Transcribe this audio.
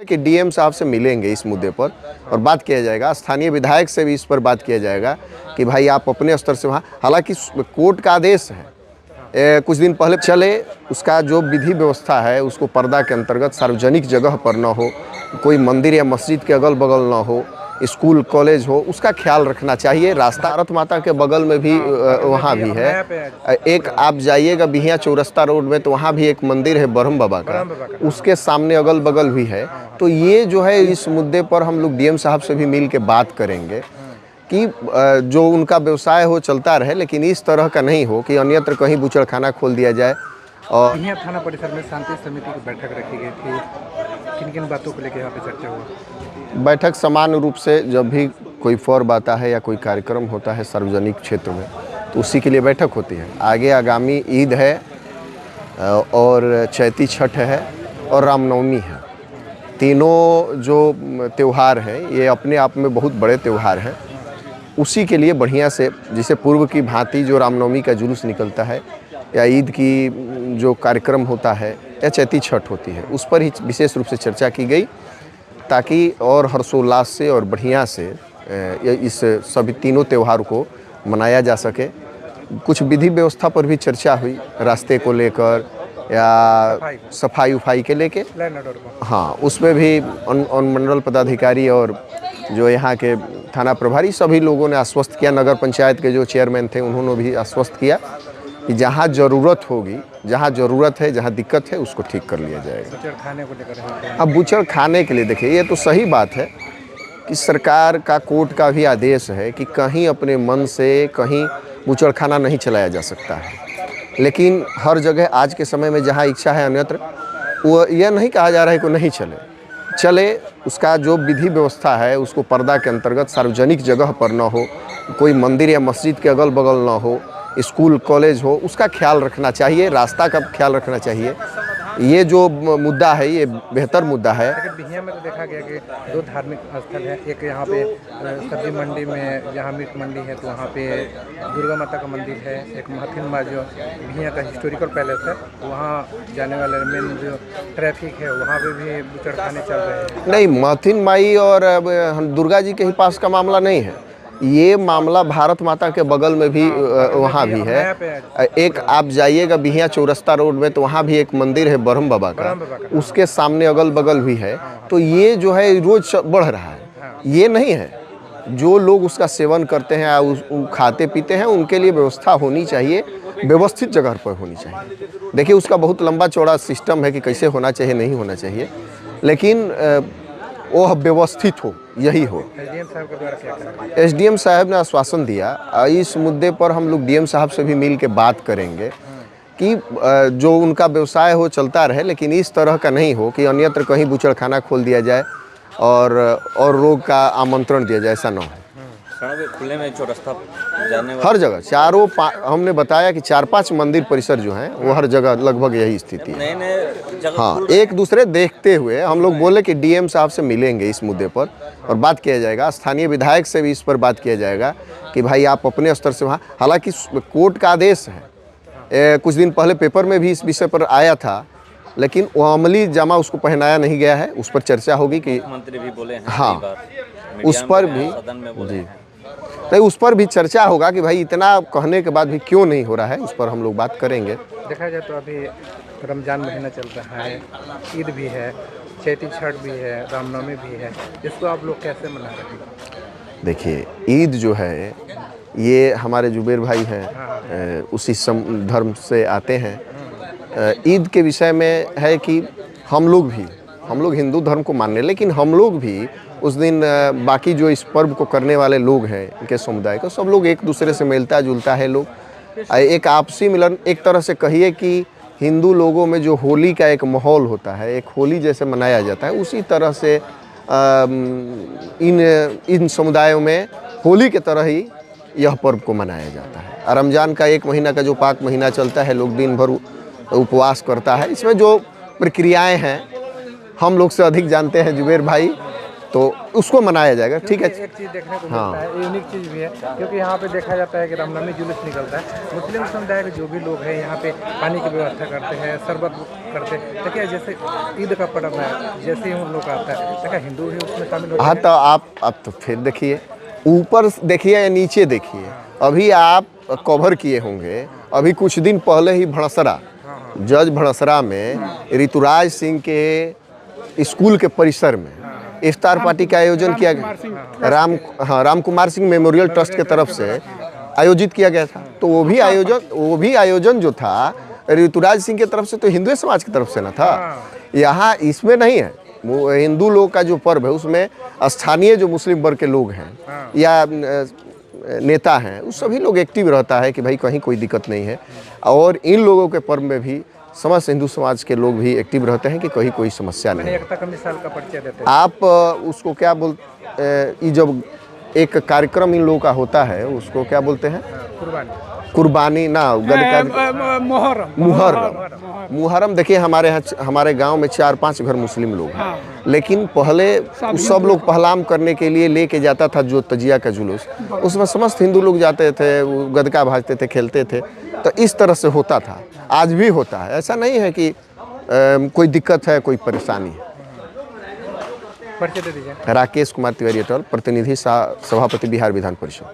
कि डीएम साहब से मिलेंगे इस मुद्दे पर और बात किया जाएगा। स्थानीय विधायक से भी इस पर बात किया जाएगा कि भाई आप अपने स्तर से वहाँ, हालांकि कोर्ट का आदेश है कुछ दिन पहले चले, उसका जो विधि व्यवस्था है उसको पर्दा के अंतर्गत सार्वजनिक जगह पर न हो, कोई मंदिर या मस्जिद के अगल बगल न हो, स्कूल कॉलेज हो, उसका ख्याल रखना चाहिए। रास्ता भारत माता के बगल में भी वहाँ भी है एक, आप जाइएगा बिहिया चौरस्ता रोड में तो वहाँ भी एक मंदिर है ब्रह्म बाबा का, उसके सामने अगल बगल भी है। तो ये जो है इस मुद्दे पर हम लोग डीएम साहब से भी मिल के बात करेंगे कि जो उनका व्यवसाय हो चलता रहे, लेकिन इस तरह का नहीं हो कि अन्यत्र कहीं बूचड़खाना खोल दिया जाए। और बिहिया थाना परिसर में शांति समिति की बैठक रखी गई थी, किन किन बातों को लेकर यहाँ पे चर्चा हुआ? बैठक सामान्य रूप से जब भी कोई पर्व आता है या कोई कार्यक्रम होता है सार्वजनिक क्षेत्र में तो उसी के लिए बैठक होती है। आगे आगामी ईद है और चैती छठ है और रामनवमी है। तीनों जो त्यौहार हैं ये अपने आप में बहुत बड़े त्यौहार हैं। उसी के लिए बढ़िया से, जिसे पूर्व की भांति जो रामनवमी का जुलूस निकलता है या ईद की जो कार्यक्रम होता है या चैती छठ होती है, उस पर ही विशेष रूप से चर्चा की गई ताकि और हर्षोल्लास से और बढ़िया से इस सभी तीनों त्यौहार को मनाया जा सके। कुछ विधि व्यवस्था पर भी चर्चा हुई, रास्ते को लेकर या सफाई उफाई के लेके। हाँ, उसमें भी अनुमंडल पदाधिकारी और जो यहाँ के थाना प्रभारी सभी लोगों ने आश्वस्त किया। नगर पंचायत के जो चेयरमैन थे उन्होंने भी आश्वस्त किया कि जहाँ ज़रूरत होगी, जहाँ ज़रूरत है, जहाँ दिक्कत है उसको ठीक कर लिया जाएगा। बूचड़ खाने को लेकर, अब बूचड़ खाने के लिए देखिए, ये तो सही बात है कि सरकार का कोर्ट का भी आदेश है कि कहीं अपने मन से कहीं बूचड़ खाना नहीं चलाया जा सकता है। लेकिन हर जगह आज के समय में जहाँ इच्छा है अन्यत्र, वो यह नहीं कहा जा रहा है कि नहीं चले, उसका जो विधि व्यवस्था है उसको पर्दा के अंतर्गत सार्वजनिक जगह पर न हो, कोई मंदिर या मस्जिद के अगल बगल न हो, स्कूल कॉलेज हो, उसका ख्याल रखना चाहिए, रास्ता का ख्याल रखना चाहिए। ये जो मुद्दा है ये बेहतर मुद्दा है। लेकिन बिहिया में तो देखा गया कि दो धार्मिक स्थल है, एक यहाँ पे सब्जी मंडी में जहाँ मीट मंडी है तो वहाँ पे दुर्गा माता का मंदिर है, एक महथिन माँ जो बिहिया का हिस्टोरिकल पैलेस है, वहाँ जाने वाले मेन जो ट्रैफिक है वहाँ पे भी बूचड़खाने चल रहे हैं। नहीं, महथिन माई और दुर्गा जी के ही पास का मामला नहीं है, ये मामला भारत माता के बगल में भी वहाँ भी है एक, आप जाइएगा बिहिया चौरस्ता रोड में तो वहाँ भी एक मंदिर है ब्रह्म बाबा का, उसके सामने अगल बगल भी है। तो ये जो है रोज बढ़ रहा है, ये नहीं है। जो लोग उसका सेवन करते हैं खाते पीते हैं उनके लिए व्यवस्था होनी चाहिए, व्यवस्थित जगह पर होनी चाहिए। देखिए उसका बहुत लंबा चौड़ा सिस्टम है कि कैसे होना चाहिए, नहीं होना चाहिए, लेकिन वो व्यवस्थित हो, यही हो। एसडीएम साहब ने आश्वासन दिया। इस मुद्दे पर हम लोग डीएम साहब से भी मिल के बात करेंगे कि जो उनका व्यवसाय हो चलता रहे, लेकिन इस तरह का नहीं हो कि अन्यत्र कहीं बूचड़खाना खोल दिया जाए और रोग का आमंत्रण दिया जाए, ऐसा ना हो। खुले में चौरस्ता जाने हर जगह हमने बताया कि 4-5 मंदिर परिसर जो हैं वो हर जगह लगभग यही स्थिति है। हाँ, एक दूसरे देखते हुए हम लोग बोले कि डीएम साहब से मिलेंगे इस मुद्दे पर और बात किया जाएगा। स्थानीय विधायक से भी इस पर बात किया जाएगा कि भाई आप अपने स्तर से वहाँ, हालांकि कोर्ट का आदेश है कुछ दिन पहले पेपर में भी इस विषय पर आया था, लेकिन वो अमली जामा उसको पहनाया नहीं गया है। उस पर चर्चा होगी कि मंत्री भी बोले हैं, हाँ, उस पर भी जी नहीं, उस पर भी चर्चा होगा कि भाई इतना कहने के बाद भी क्यों नहीं हो रहा है, उस पर हम लोग बात करेंगे। देखा जाए तो अभी रमजान महीना चल रहा है, ईद भी है, चैती छठ भी है, रामनवमी भी है, इसको आप लोग कैसे मना रहे हैं? देखिए ईद जो है ये हमारे जुबेर भाई हैं, उसी धर्म से आते हैं। ईद के विषय में है कि हम लोग हिंदू धर्म को मानने, लेकिन हम लोग भी उस दिन बाकी जो इस पर्व को करने वाले लोग हैं इनके समुदाय को, सब लोग एक दूसरे से मिलता जुलता है लोग, एक आपसी मिलन। एक तरह से कहिए कि हिंदू लोगों में जो होली का एक माहौल होता है, एक होली जैसे मनाया जाता है, उसी तरह से इन समुदायों में होली के तरह ही यह पर्व को मनाया जाता है। रमज़ान का 1 महीना का जो पाक महीना चलता है, लोग दिन भर उपवास करता है। इसमें जो प्रक्रियाएं हैं हम लोग से अधिक जानते हैं जुबेर भाई, तो उसको मनाया जाएगा, ठीक है। एक चीज़ देखने को मिलता है, यूनिक चीज़ भी है, क्योंकि यहाँ पे देखा जाता है कि रामनवमी जुलूस निकलता है। मुस्लिम समुदाय के जो भी लोग हैं यहाँ पे पानी की व्यवस्था करते हैं, शरबत करते हैं। तो क्या जैसे ईद का पर्व है, जैसे ही उन लोग आता है तो क्या हिंदू भी उसमें शामिल होते हाँ, हैं? तो आप तो फिर देखिए, ऊपर देखिए या नीचे देखिए, अभी आप कवर किए होंगे, अभी कुछ दिन पहले ही भड़सरा, जज भड़सरा में ऋतुराज सिंह के स्कूल के परिसर में इफ्तार पार्टी का आयोजन किया गया। राम कुमार सिंह मेमोरियल ट्रस्ट के तरफ से आयोजित किया गया था। तो वो भी आयोजन जो था ऋतुराज सिंह की तरफ से, तो हिंदू समाज की तरफ से ना था। यहाँ इसमें नहीं है, वो हिंदू लोग का जो पर्व है उसमें स्थानीय जो मुस्लिम वर्ग के लोग हैं या नेता हैं, उस सभी लोग एक्टिव रहता है कि भाई कहीं कोई दिक्कत नहीं है। और इन लोगों के पर्व में भी समस्त हिंदू समाज के लोग भी एक्टिव रहते हैं कि कहीं कोई समस्या नहीं है। एकता का मिसाल का परिचय देते हैं। आप उसको क्या ये जब एक कार्यक्रम इन लोगों का होता है उसको क्या बोलते हैं? कुर्बानी ना, मुहर्रम। देखिए हमारे गांव में 4-5 घर मुस्लिम लोग हैं, लेकिन पहले सब लोग पहलाम करने के लिए लेके जाता था जो तजिया का जुलूस, उसमें समस्त हिंदू लोग जाते थे, वो गदका भाजते थे, खेलते थे। तो इस तरह से होता था, आज भी होता है। ऐसा नहीं है कि कोई दिक्कत है, कोई परेशानी है। परिचय दे दीजिए। राकेश कुमार तिवारी अटल, प्रतिनिधि सभापति बिहार विधान परिषद।